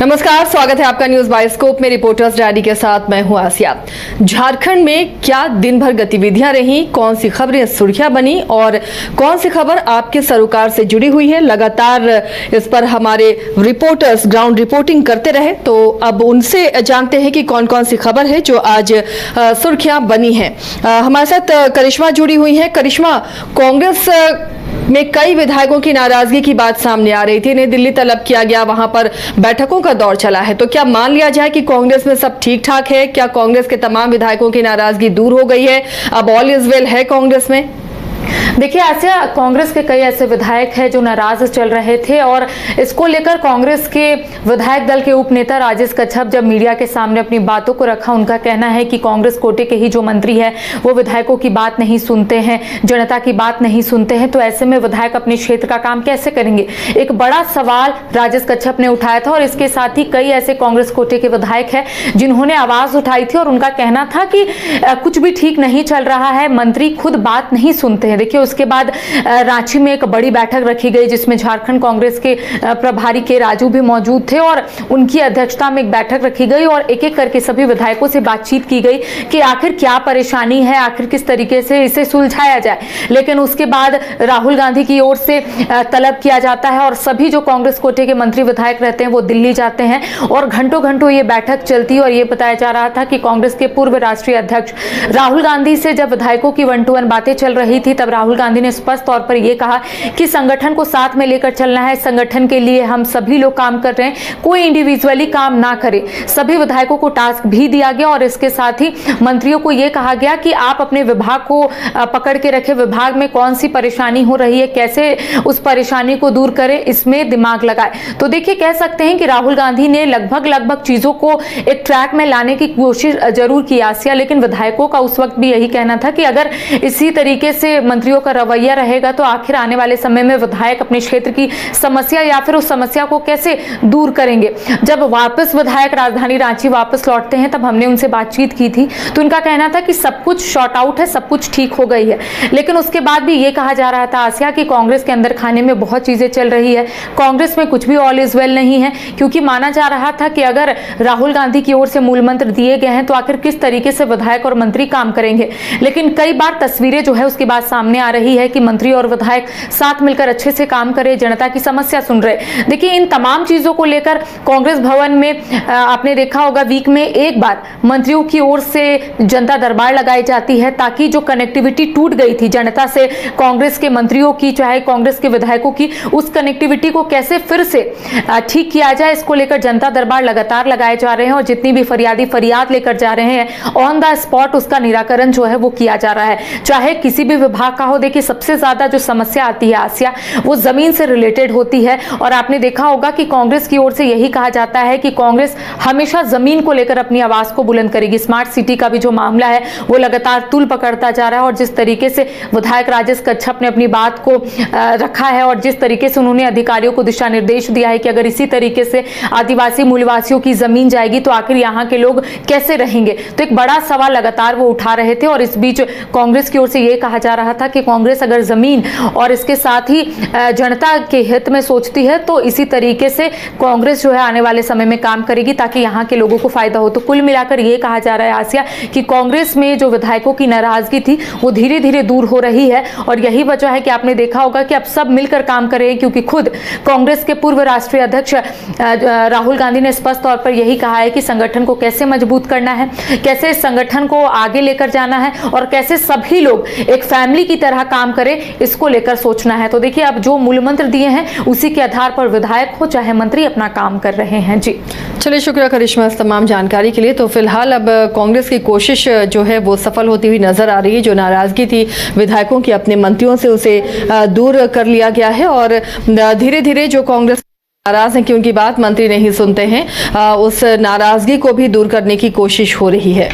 नमस्कार, स्वागत है आपका न्यूज बायोस्कोप में। रिपोर्टर्स डायरी के साथ मैं हूं आसिया। झारखंड में क्या दिन भर गतिविधियां रही, कौन सी खबरें सुर्खियां बनी और कौन सी खबर आपके सरोकार से जुड़ी हुई है, लगातार इस पर हमारे रिपोर्टर्स ग्राउंड रिपोर्टिंग करते रहे। तो अब उनसे जानते हैं कि कौन कौन सी खबर है जो आज सुर्खियां बनी है। हमारे साथ करिश्मा जुड़ी हुई है। करिश्मा, कांग्रेस में कई विधायकों की नाराजगी की बात सामने आ रही थी, इन्हें दिल्ली तलब किया गया, वहां पर बैठकों का दौर चला है। तो क्या मान लिया जाए कि कांग्रेस में सब ठीक ठाक है? क्या कांग्रेस के तमाम विधायकों की नाराजगी दूर हो गई है? अब ऑल इज वेल है कांग्रेस में? देखिए आसिया, कांग्रेस के कई ऐसे विधायक हैं जो नाराज चल रहे थे और इसको लेकर कांग्रेस के विधायक दल के उपनेता राजेश कच्छप जब मीडिया के सामने अपनी बातों को रखा, उनका कहना है कि कांग्रेस कोटे के ही जो मंत्री हैं वो विधायकों की बात नहीं सुनते हैं, जनता की बात नहीं सुनते हैं। तो ऐसे में विधायक अपने क्षेत्र का काम कैसे करेंगे? एक बड़ा सवाल राजेश कच्छप ने उठाया था और इसके साथ ही कई ऐसे कांग्रेस कोटे के विधायक हैं जिन्होंने आवाज उठाई थी और उनका कहना था कि कुछ भी ठीक नहीं चल रहा है, मंत्री खुद बात नहीं सुनते हैं। देखिए, उसके बाद रांची में एक बड़ी बैठक रखी गई जिसमें झारखंड कांग्रेस के प्रभारी के राजू भी मौजूद थे और उनकी अध्यक्षता में एक बैठक रखी गई और एक एक करके सभी विधायकों से बातचीत की गई कि आखिर क्या परेशानी है, आखिर किस तरीके से इसे सुलझाया जाए। लेकिन उसके बाद राहुल गांधी की ओर से तलब किया जाता है और सभी जो कांग्रेस कोटे के मंत्री विधायक रहते हैं वो दिल्ली जाते हैं और घंटों घंटों ये बैठक चलती है। और ये बताया जा रहा था कि कांग्रेस के पूर्व राष्ट्रीय अध्यक्ष राहुल गांधी से जब विधायकों की 1-to-1 बातें चल रही थी तब राहुल गांधी ने स्पष्ट तौर पर यह कहा कि संगठन को साथ में लेकर चलना है, संगठन के लिए हम सभी लोग काम कर रहे हैं, कोई इंडिविजुअली काम ना करे। सभी विधायकों को टास्क भी दिया गया और इसके साथ ही मंत्रियों को यह कहा गया कि आप अपने विभाग को पकड़ के रखें, विभाग में कौन सी परेशानी हो रही है, कैसे उस परेशानी को दूर करें, इसमें दिमाग लगाए। तो देखिए, कह सकते हैं कि राहुल गांधी ने लगभग चीजों को एक ट्रैक में लाने की कोशिश जरूर की आसिया, लेकिन विधायकों का उस वक्त भी यही कहना था कि अगर इसी तरीके से मंत्रियों का रवैया रहेगा तो आखिर आने वाले समय में विधायक अपने क्षेत्र की समस्या या फिर उस समस्या को कैसे दूर करेंगे। जब वापस विधायक राजधानी रांची वापस लौटते हैं तब हमने उनसे बातचीत की थी तो उनका कहना था कि सब कुछ शॉर्ट आउट है, सब कुछ ठीक हो गई है। लेकिन उसके बाद भी ये कहा जा रहा था आसिया कि कांग्रेस के अंदर खाने में बहुत चीजें चल रही है, कांग्रेस में कुछ भी ऑल इज वेल नहीं है, क्योंकि माना जा रहा था कि अगर राहुल गांधी की ओर से मूल मंत्र दिए गए हैं तो आखिर किस तरीके से विधायक और मंत्री काम करेंगे। लेकिन कई बार तस्वीरें जो है उसकी बात सामने आ रही है कि मंत्री और विधायक साथ मिलकर अच्छे से काम करे, जनता की समस्या सुन रहे। देखिए, इन तमाम चीजों को लेकर कांग्रेस भवन में आपने देखा होगा वीक में एक बार मंत्रियों की ओर से जनता दरबार लगाई जाती है ताकि जो कनेक्टिविटी टूट गई थी जनता से कांग्रेस के मंत्रियों की, चाहे कांग्रेस के विधायकों की, उस कनेक्टिविटी को कैसे फिर से ठीक किया जाए, इसको लेकर जनता दरबार लगातार लगाए जा रहे हैं और जितनी भी फरियादी फरियाद लेकर जा रहे हैं ऑन द स्पॉट उसका निराकरण जो है वो किया जा रहा है, चाहे किसी भी विभाग का हो। देखिए, सबसे ज्यादा जो समस्या आती है आसिया वो जमीन से रिलेटेड होती है और आपने देखा होगा कि कांग्रेस की ओर से यही कहा जाता है कि कांग्रेस हमेशा जमीन को लेकर अपनी आवाज को बुलंद करेगी। स्मार्ट सिटी का भी जो मामला है वो लगातार तूल पकड़ता जा रहा है और जिस तरीके से विधायक राजेश कच्छप ने अपनी बात को रखा है और जिस तरीके से उन्होंने अधिकारियों को दिशा निर्देश दिया है कि अगर इसी तरीके से आदिवासी मूलवासियों की जमीन जाएगी तो आखिर यहाँ के लोग कैसे रहेंगे। तो एक बड़ा सवाल लगातार वो उठा रहे थे और इस बीच कांग्रेस की ओर से यह कहा जा रहा था कि कांग्रेस अगर जमीन और इसके साथ ही जनता के हित में सोचती है तो इसी तरीके से कांग्रेस जो है आने वाले समय में काम करेगी ताकि यहाँ के लोगों को फायदा हो। तो कुल मिलाकर ये कहा जा रहा है आसिया कि कांग्रेस में जो विधायकों की नाराजगी थी वो धीरे धीरे दूर हो रही है और यही वजह है कि आपने देखा होगा कि अब सब मिलकर काम कर रहे हैं, क्योंकि खुद कांग्रेस के पूर्व राष्ट्रीय अध्यक्ष राहुल गांधी ने स्पष्ट तौर पर यही कहा है कि संगठन को कैसे मजबूत करना है, कैसे इस संगठन को आगे लेकर जाना है और कैसे सभी लोग एक फैमिली की तरह काम करें, इसको लेकर सोचना है। तो देखिए, अब जो मूल मंत्र दिए हैं उसी के आधार पर विधायक हो चाहे मंत्री अपना काम कर रहे हैं। जी चलिए, शुक्रिया करिश्मा इस तमाम जानकारी के लिए। तो फिलहाल अब कांग्रेस की कोशिश जो है वो सफल होती हुई नजर आ रही है। जो नाराजगी थी विधायकों की अपने मंत्रियों से उसे दूर कर लिया गया है और धीरे धीरे जो कांग्रेस नाराज है कि उनकी बात मंत्री नहीं सुनते हैं, उस नाराजगी को भी दूर करने की कोशिश हो रही है।